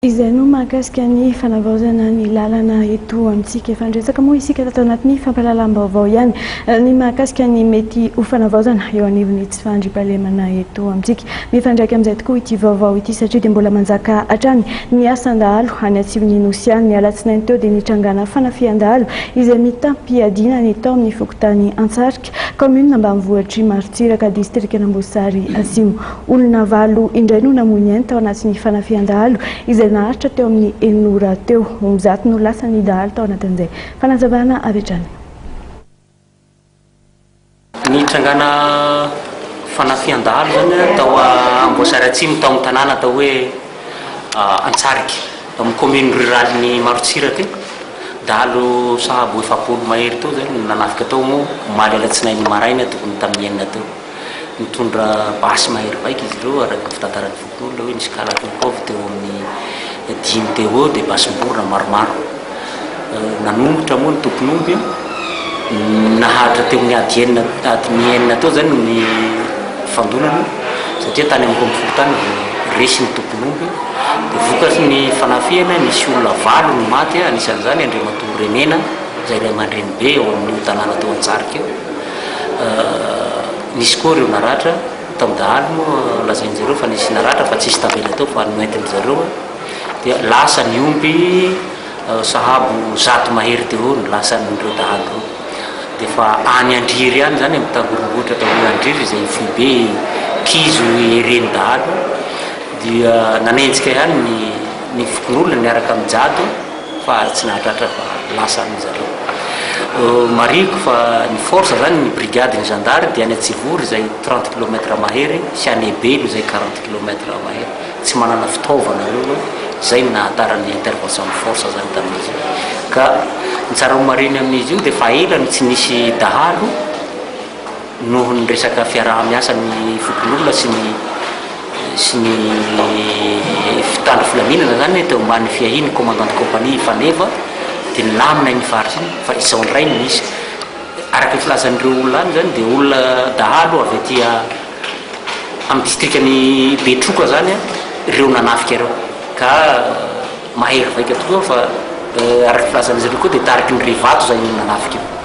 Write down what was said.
Izay no mahakasika ny fanavaozana ny lalana eto amintsika efa andresaka moa isika tato anatin'ny fampahalalam-baovao ihany ny mahakasika ny mety ho fanavaozana eo anivon'ny tsy fandriampahalemana eto amintsika mifandraika amin'izay tokoa ity vaovao ity satria dia mbola manjaka hatrany ny asan-dahalo any atsivon'ny Nosiany ny alatsinainy teo dia nitrangana fanafian-dahalo izay mitampiadiana ny tao amin'ny fokotany Antsarika commune ambanivohitry Marotsiraka district Amboasary Asimo olona valo indray no namoy tao anatin'ny fanafian-dahalo izay naharitra teo amin'ny enora teo mizaty no lasa ny dahalo tao anatin'izay fanazavana avy hatrany. Nitrangana fanafian-dahalo zany tao Amboasary Atsimo tao amin'ny tanàna atao hoe Antsarika amin'ny commune rurale ny Marotsiraka dahalo sahabo efapolo mahery teo zany nanafika tao moa omaly alatsinainy maraina tokony tamin'ny enina teo mitondra basy mahery baika izy ireo araka fitantaran'ny fokon'olona hoe nisy kalakovy teo amin'ny dimy teo eo dia basim-borona maromaro nanombotra moa ny tompon'omby nahatra teo amin'ny ady enina teo zany ny fandonana satria tany amin'ny rombifolo tany resy ny tompon'omby dia vokatry ny fanafiana nisy olona valo ny maty anisan'izany Andriamatoa Renena izay ray aman-dreny be eo amin'ny tanàna teo Antsarika eo nisy koa ireo naratra tamin'ny dahalo moa lazain'izareo fa nisy naratra fa tsisy tavela teo fa noentin'izareo dia lasa ny omby sahabo zato mahery teo ny lasan'ireo dahalo dia fa any Andriry any zany amin'ny tangorongoritra tao hoe Andriry izay foibe kizo ereny dahalo dia nanenjika ihany ny fokon'olona niaraka amin'ny jado fa tsy nahatratra fa lasa an'izareo mariko fa ny force zany ny brigade ny gendarme dia any Atsivory izay 30 km mahery sy any Ebelo izay 40 km mahery tsy manana fitaovana ireo izay nahatarany intervention ny force zany tamin'izy ka ny tsara mariny amin'izy io dia fa ela no tsy nisy dahalo noho ny resaka fiaraha-miasa ny fokon'olona sy ny fitandro filaminana zany teo ambany fiahiny commandant de compagnie Faneva dia nilamina ny faritra iny fa izao ndray no misy araka ny filazan'ireo olona any zany dia olona dahalo avy aty amin'ny districtny Betroka zany ireo nanafika ireo ka mahery vaika tokoa fa araka ny filazan'izy ireo koa dia tariky ny Rivato zay nanafika io.